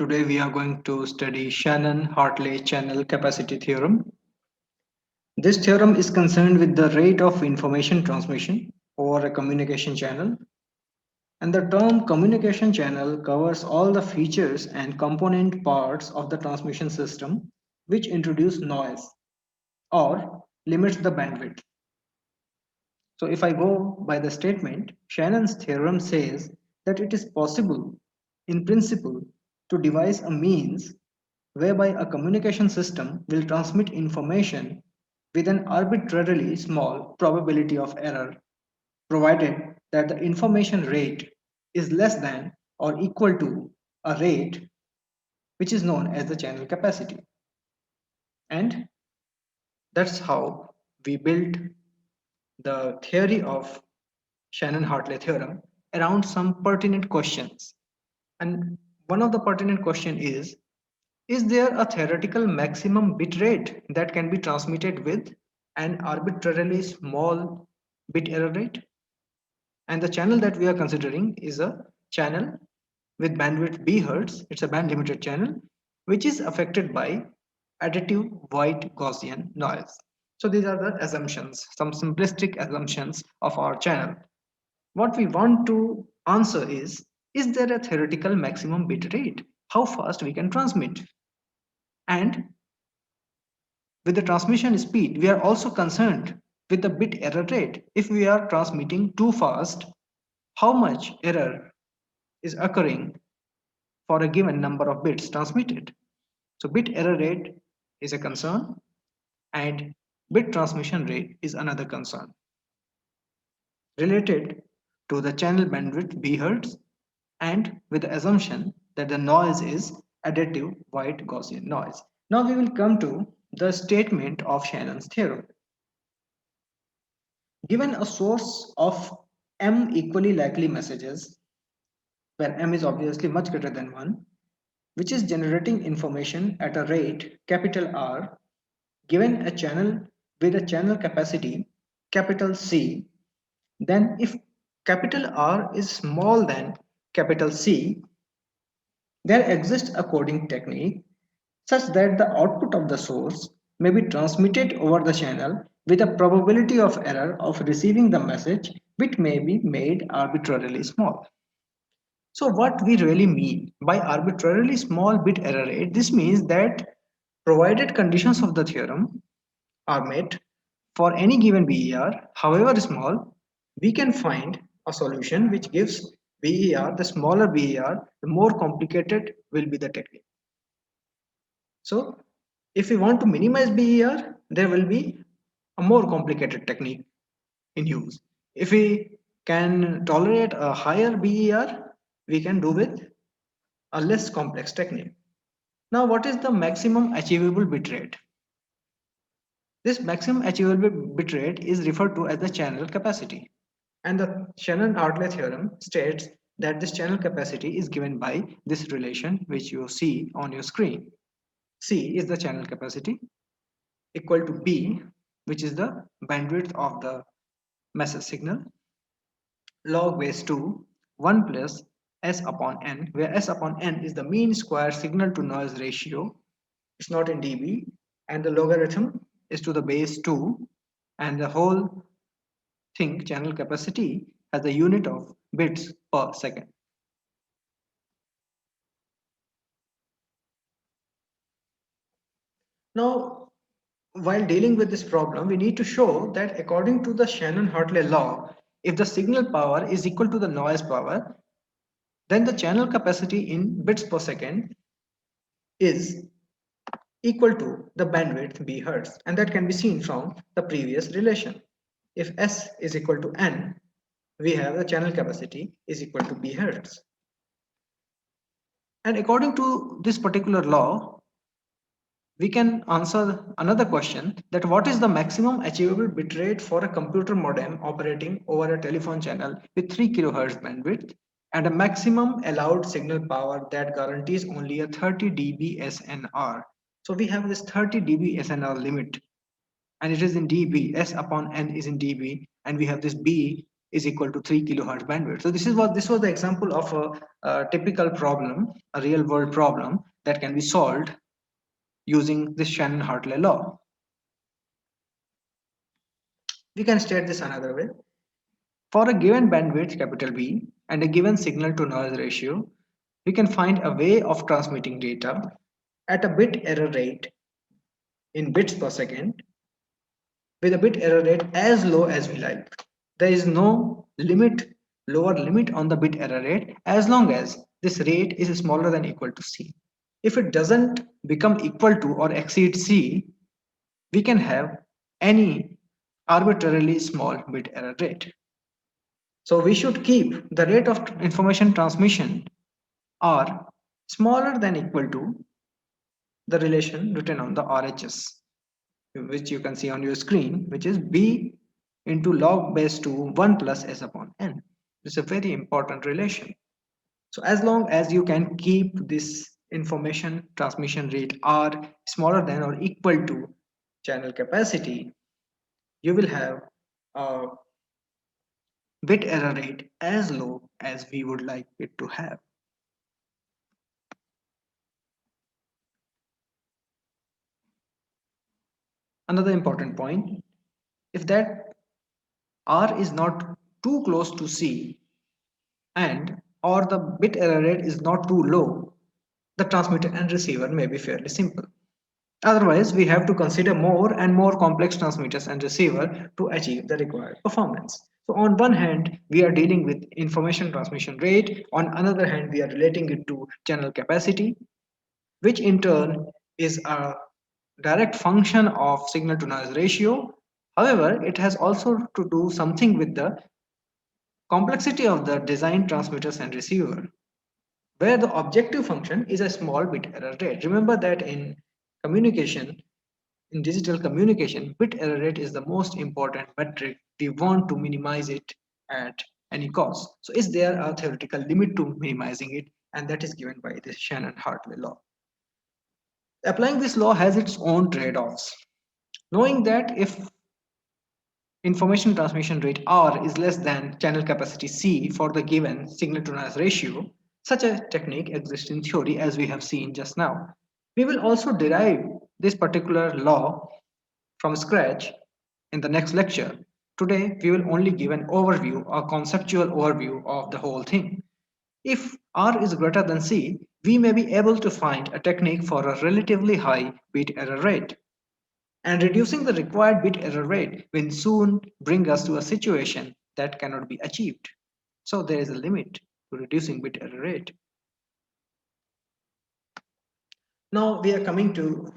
Today we are going to study Shannon-Hartley channel capacity theorem. This theorem is concerned with the rate of information transmission over a communication channel. And the term communication channel covers all the features and component parts of the transmission system which introduce noise or limits the bandwidth. So if I go by the statement, Shannon's theorem says that it is possible, in principle, to devise a means whereby a communication system will transmit information with an arbitrarily small probability of error, provided that the information rate is less than or equal to a rate which is known as the channel capacity. And that's how we built the theory of Shannon-Hartley theorem around some pertinent questions. And one of the pertinent question is there a theoretical maximum bit rate that can be transmitted with an arbitrarily small bit error rate? And the channel that we are considering is a channel with bandwidth B hertz. It's a band limited channel which is affected by additive white Gaussian noise. So these are the assumptions, some simplistic assumptions of our channel. What we want to answer is there a theoretical maximum bit rate? How fast we can transmit? And with the transmission speed, we are also concerned with the bit error rate. If we are transmitting too fast, how much error is occurring for a given number of bits transmitted? So bit error rate is a concern and bit transmission rate is another concern related to the channel bandwidth B hertz and with the assumption that the noise is additive white Gaussian noise. Now we will come to the statement of Shannon's theorem. Given a source of m equally likely messages, where m is obviously much greater than 1, which is generating information at a rate capital R, given a channel with a channel capacity capital C, then if capital R is small than capital C, there exists a coding technique such that the output of the source may be transmitted over the channel with a probability of error of receiving the message which may be made arbitrarily small. So what we really mean by arbitrarily small bit error rate, this means that provided conditions of the theorem are met for any given BER, however small, we can find a solution which gives BER, the smaller BER, the more complicated will be the technique. So if we want to minimize BER, there will be a more complicated technique in use. If we can tolerate a higher BER, we can do with a less complex technique. Now, what is the maximum achievable bit rate? This maximum achievable bit rate is referred to as the channel capacity. And the Shannon-Hartley theorem states that this channel capacity is given by this relation which you see on your screen. C is the channel capacity equal to B, which is the bandwidth of the message signal, log base 2 1 plus S upon n, where S upon n is the mean square signal to noise ratio. It's not in dB, and the logarithm is to the base 2, and the whole thing, channel capacity, has a unit of bits per second. Now, while dealing with this problem, we need to show that according to the Shannon-Hartley law, if the signal power is equal to the noise power, then the channel capacity in bits per second is equal to the bandwidth B hertz, and that can be seen from the previous relation. If S is equal to N, we have the channel capacity is equal to B hertz. And according to this particular law, we can answer another question, that what is the maximum achievable bitrate for a computer modem operating over a telephone channel with 3 kHz bandwidth and a maximum allowed signal power that guarantees only a 30 dB SNR. So we have this 30 dB SNR limit, and it is in dB, S upon N is in dB, and we have this B is equal to 3 kilohertz bandwidth. So this was the example of a typical problem, a real world problem that can be solved using this Shannon-Hartley law. We can state this another way. For a given bandwidth capital B and a given signal to noise ratio, we can find a way of transmitting data at a bit error rate in bits per second with a bit error rate as low as we like. There is no lower limit on the bit error rate as long as this rate is smaller than equal to C. If it doesn't become equal to or exceed C, we can have any arbitrarily small bit error rate. So we should keep the rate of information transmission R smaller than equal to the relation written on the RHS, which you can see on your screen, which is B into log base 2 1 plus S upon N. It's a very important relation. So as long as you can keep this information transmission rate R smaller than or equal to channel capacity, you will have a bit error rate as low as we would like it to have. Another important point, if that R is not too close to C and or the bit error rate is not too low, the transmitter and receiver may be fairly simple. Otherwise, we have to consider more and more complex transmitters and receiver to achieve the required performance. So on one hand, we are dealing with information transmission rate. On another hand, we are relating it to channel capacity, which in turn is a direct function of signal to noise ratio. However, it has also to do something with the complexity of the design transmitters and receiver, where the objective function is a small bit error rate. Remember that in communication, in digital communication, bit error rate is the most important metric. We want to minimize it at any cost. So is there a theoretical limit to minimizing it? And that is given by the Shannon-Hartley law. Applying this law has its own trade-offs. Knowing that if information transmission rate R is less than channel capacity C for the given signal to noise ratio, such a technique exists in theory as we have seen just now. We will also derive this particular law from scratch in the next lecture. Today, we will only give an overview, a conceptual overview of the whole thing. If R is greater than C, we may be able to find a technique for a relatively high bit error rate. And reducing the required bit error rate will soon bring us to a situation that cannot be achieved. So there is a limit to reducing bit error rate. Now we are coming to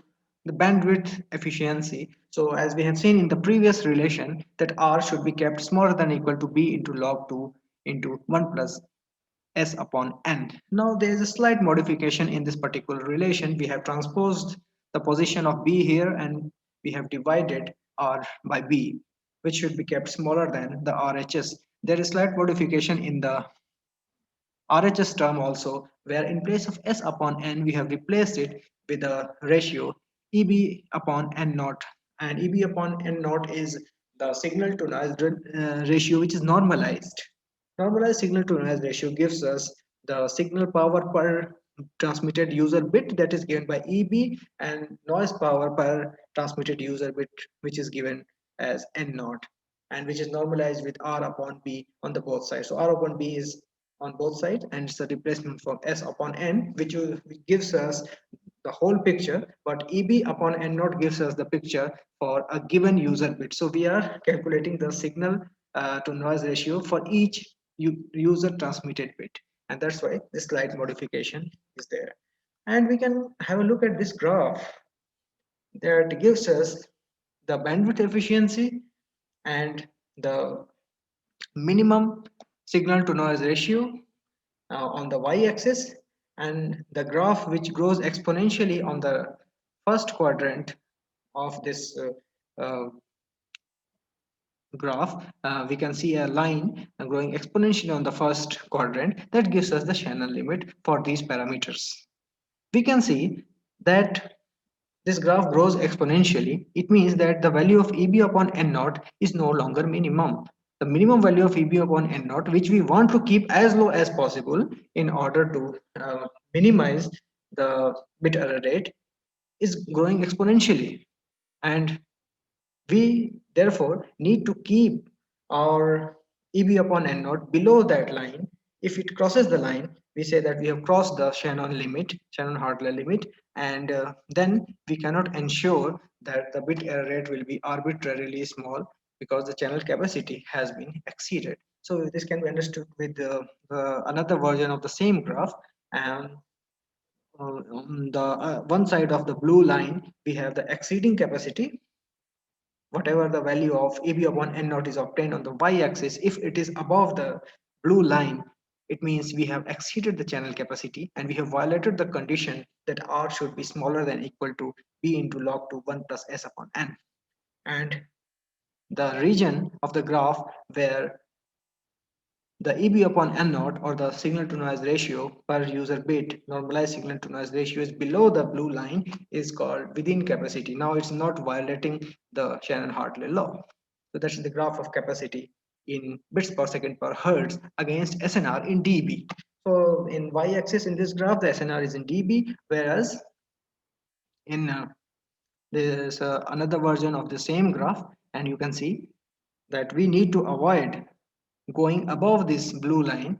the bandwidth efficiency. So as we have seen in the previous relation that R should be kept smaller than equal to B into log 2 into 1 plus S upon N. Now there is a slight modification in this particular relation. We have transposed the position of B here and we have divided R by B, which should be kept smaller than the RHS. There is slight modification in the RHS term also, where in place of S upon N, we have replaced it with a ratio EB upon N naught. And EB upon N naught is the signal to noise ratio, which is normalized. Normalized signal to noise ratio gives us the signal power per transmitted user bit that is given by EB and noise power per transmitted user bit, which is given as N naught and which is normalized with R upon B on the both sides. So R upon B is on both sides and it's a replacement from S upon N, which gives us the whole picture, but EB upon N naught gives us the picture for a given user bit. So we are calculating the signal to noise ratio for each user transmitted bit, and that's why this slight modification is there. And we can have a look at this graph that gives us the bandwidth efficiency and the minimum signal to noise ratio on the y-axis, and the graph which grows exponentially on the first quadrant of this graph. We can see a line growing exponentially on the first quadrant that gives us the Shannon limit for these parameters. We can see that this graph grows exponentially. It means that the value of EB upon N naught is no longer minimum. the minimum value of EB upon N naught, which we want to keep as low as possible in order to minimize the bit error rate, is growing exponentially. And we therefore need to keep our EB upon N naught below that line. If it crosses the line, we say that we have crossed the Shannon limit, Shannon-Hartley limit, and then we cannot ensure that the bit error rate will be arbitrarily small because the channel capacity has been exceeded. So this can be understood with another version of the same graph. And on the one side of the blue line, we have the exceeding capacity. Whatever the value of EB upon N naught is obtained on the y-axis, if it is above the blue line, it means we have exceeded the channel capacity and we have violated the condition that R should be smaller than equal to B into log to 1 plus S upon N. And the region of the graph where the EB upon N naught, or the signal to noise ratio per user bit, normalized signal to noise ratio, is below the blue line, is called within capacity. Now it's not violating the Shannon-Hartley law. So that's the graph of capacity in bits per second per hertz against SNR in dB. So in y-axis in this graph, the SNR is in dB, whereas in there's another version of the same graph, and you can see that we need to avoid going above this blue line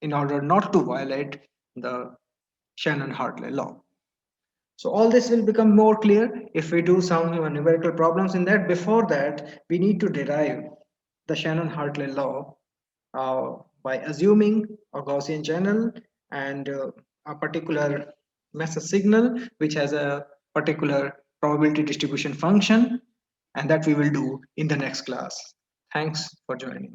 in order not to violate the Shannon-Hartley law. So all this will become more clear if we do some numerical problems in that. Before that, we need to derive the Shannon-Hartley law by assuming a Gaussian channel and a particular message signal which has a particular probability distribution function, and that we will do in the next class. Thanks for joining.